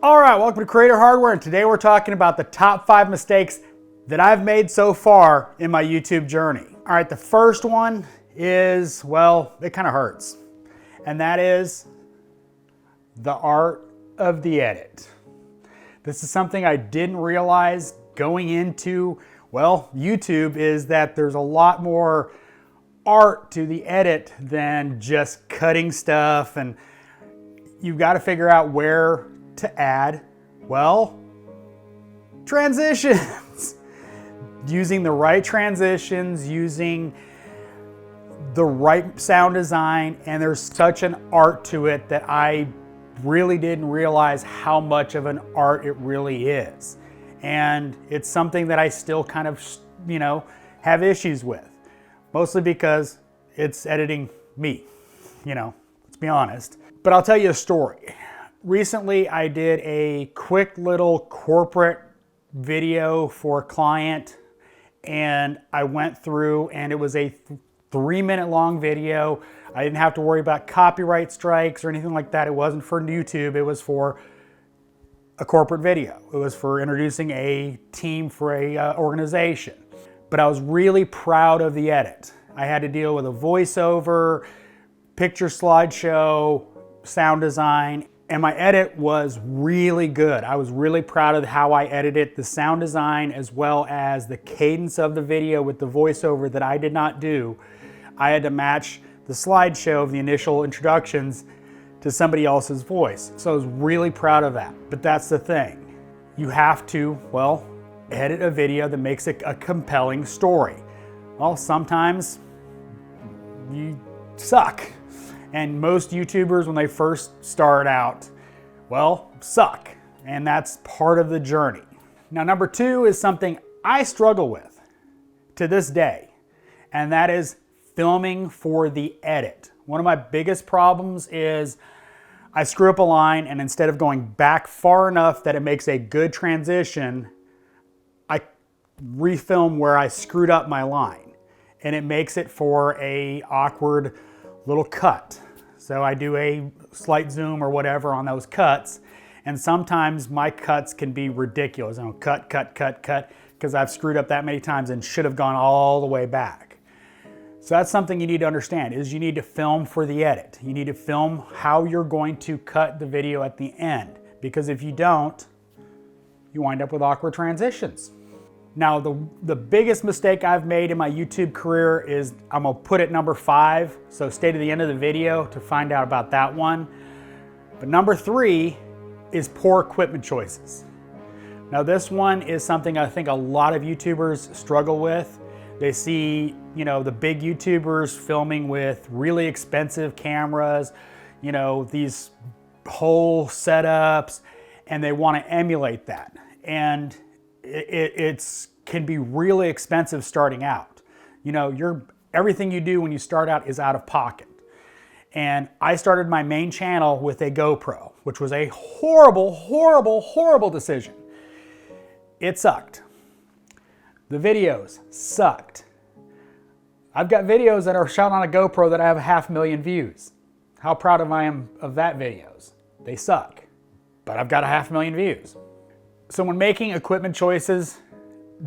All right, welcome to Creator Hardware, and today we're talking about the top 5 mistakes that I've made so far in my YouTube journey. All right, the first one is, well, it kind of hurts, and that is the art of the edit. This is something I didn't realize going into, well, YouTube, is that there's a lot more art to the edit than just cutting stuff, and you've got to figure out where to add, well, transitions. Using the right transitions, using the right sound design, and there's such an art to it that I really didn't realize how much of an art it really is. And it's something that I still kind of, have issues with. Mostly because it's editing me, let's be honest. But I'll tell you a story. Recently, I did a quick little corporate video for a client, and I went through, and it was a 3-minute long video. I didn't have to worry about copyright strikes or anything like that. It wasn't for YouTube. It was for a corporate video. It was for introducing a team for a organization. But I was really proud of the edit. I had to deal with a voiceover, picture slideshow, sound design, and my edit was really good. I was really proud of how I edited the sound design as well as the cadence of the video with the voiceover that I did not do. I had to match the slideshow of the initial introductions to somebody else's voice. So I was really proud of that. But that's the thing. You have to, well, edit a video that makes it a compelling story. Well, sometimes you suck. And most YouTubers, when they first start out, well, suck. And that's part of the journey. Now, number 2 is something I struggle with to this day, and that is filming for the edit. One of my biggest problems is I screw up a line, and instead of going back far enough that it makes a good transition, I refilm where I screwed up my line, and it makes it for a awkward little cut. So I do a slight zoom or whatever on those cuts, and sometimes my cuts can be ridiculous. Cut, because I've screwed up that many times and should have gone all the way back. So that's something you need to understand, is you need to film for the edit. You need to film how you're going to cut the video at the end, because if you don't, you wind up with awkward transitions. Now, the biggest mistake I've made in my YouTube career is, I'm gonna put it number 5, so stay to the end of the video to find out about that one. But number 3 is poor equipment choices. Now, this one is something I think a lot of YouTubers struggle with. They see, the big YouTubers filming with really expensive cameras, these whole setups, and they wanna emulate that. And it can be really expensive starting out. Everything you do when you start out is out of pocket. And I started my main channel with a GoPro, which was a horrible, horrible, horrible decision. It sucked. The videos sucked. I've got videos that are shot on a GoPro that I have 500,000 views. How proud I am of that videos. They suck, but I've got 500,000 views. So when making equipment choices,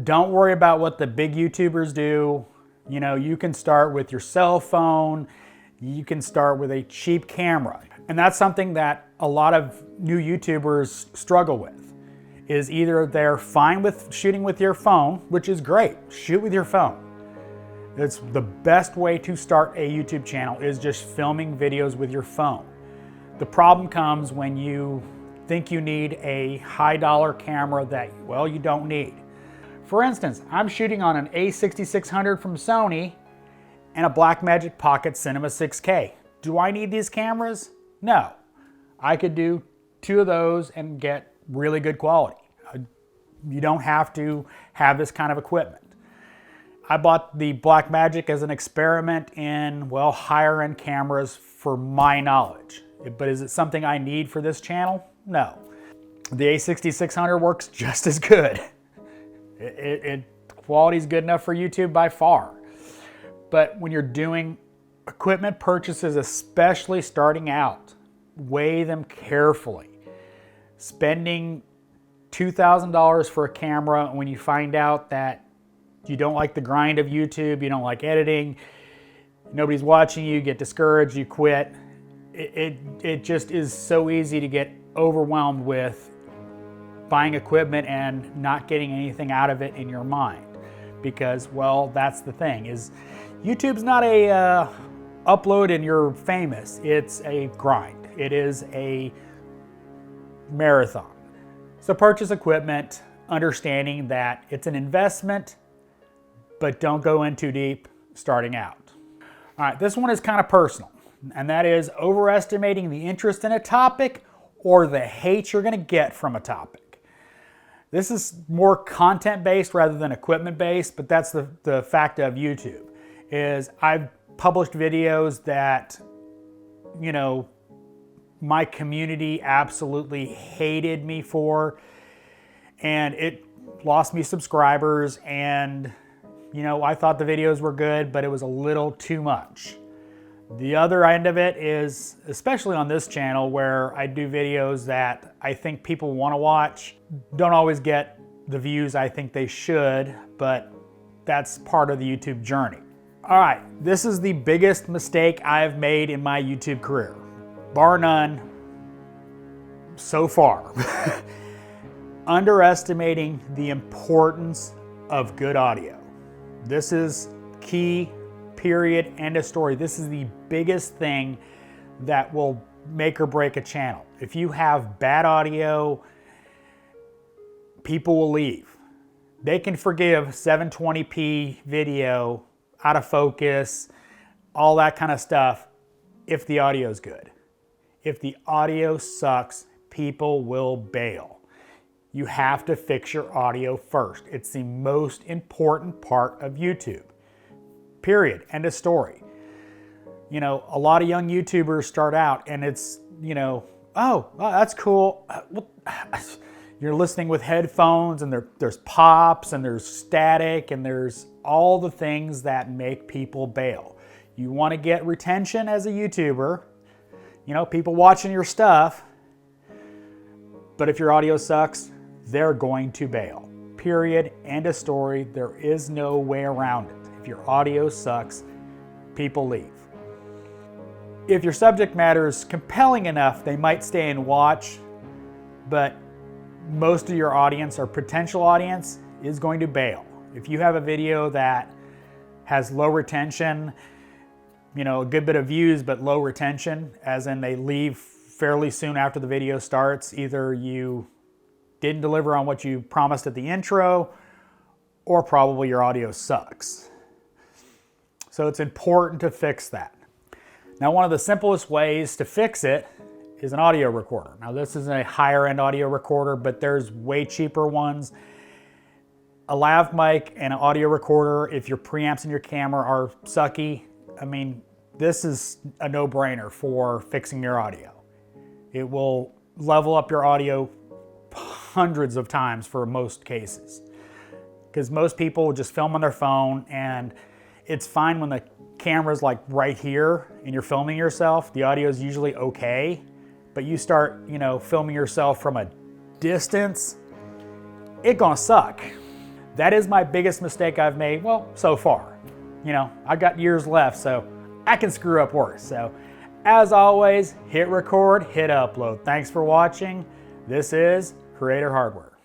don't worry about what the big YouTubers do. You can start with your cell phone. You can start with a cheap camera. And that's something that a lot of new YouTubers struggle with, is either they're fine with shooting with your phone, which is great, shoot with your phone. It's the best way to start a YouTube channel, is just filming videos with your phone. The problem comes when you think you need a high-dollar camera that, well, you don't need. For instance, I'm shooting on an A6600 from Sony and a Blackmagic Pocket Cinema 6K. Do I need these cameras? No. I could do 2 of those and get really good quality. You don't have to have this kind of equipment. I bought the Blackmagic as an experiment in, well, higher-end cameras for my knowledge. But is it something I need for this channel? No. The A6600 works just as good. Quality's good enough for YouTube by far. But when you're doing equipment purchases, especially starting out, weigh them carefully. spending $2,000 for a camera when you find out that you don't like the grind of YouTube, you don't like editing, nobody's watching you, get discouraged, you quit. It just is so easy to get overwhelmed with buying equipment and not getting anything out of it in your mind. Because, well, that's the thing, is YouTube's not a upload and you're famous. It's a grind. It is a marathon. So purchase equipment, understanding that it's an investment, but don't go in too deep starting out. All right, this one is kind of personal, and that is overestimating the interest in a topic or the hate you're gonna get from a topic. This is more content-based rather than equipment-based, but that's the fact of YouTube, is I've published videos that, you know, my community absolutely hated me for, and it lost me subscribers, and you know, I thought the videos were good, but it was a little too much. The other end of it is, especially on this channel where I do videos that I think people want to watch, don't always get the views I think they should, but that's part of the YouTube journey. All right, this is the biggest mistake I've made in my YouTube career, bar none, so far. Underestimating the importance of good audio. This is key, period, end of story. This is the biggest thing that will make or break a channel. If you have bad audio, people will leave. They can forgive 720p video, out of focus, all that kind of stuff, if the audio is good. If the audio sucks, people will bail. You have to fix your audio first. It's the most important part of YouTube. Period. End of story. You know, a lot of young YouTubers start out and it's, you know, oh, that's cool. You're listening with headphones and there's pops and there's static and there's all the things that make people bail. You want to get retention as a YouTuber, you know, people watching your stuff, but if your audio sucks, they're going to bail. Period. End of story. There is no way around it. If your audio sucks, people leave. If your subject matter is compelling enough, they might stay and watch, but most of your audience or potential audience is going to bail. If you have a video that has low retention, you know, a good bit of views, but low retention, as in they leave fairly soon after the video starts, either you didn't deliver on what you promised at the intro, or probably your audio sucks. So it's important to fix that. Now, one of the simplest ways to fix it is an audio recorder. Now, this is a higher end audio recorder, but there's way cheaper ones. A lav mic and an audio recorder, if your preamps in your camera are sucky, I mean, this is a no-brainer for fixing your audio. It will level up your audio hundreds of times for most cases, because most people just film on their phone, and it's fine when the camera's like right here and you're filming yourself. The audio is usually okay, but you start, you know, filming yourself from a distance, it's gonna suck. That is my biggest mistake I've made, well, so far. You know, I've got years left, so I can screw up worse. So as always, hit record, hit upload. Thanks for watching. This is Creator Hardware.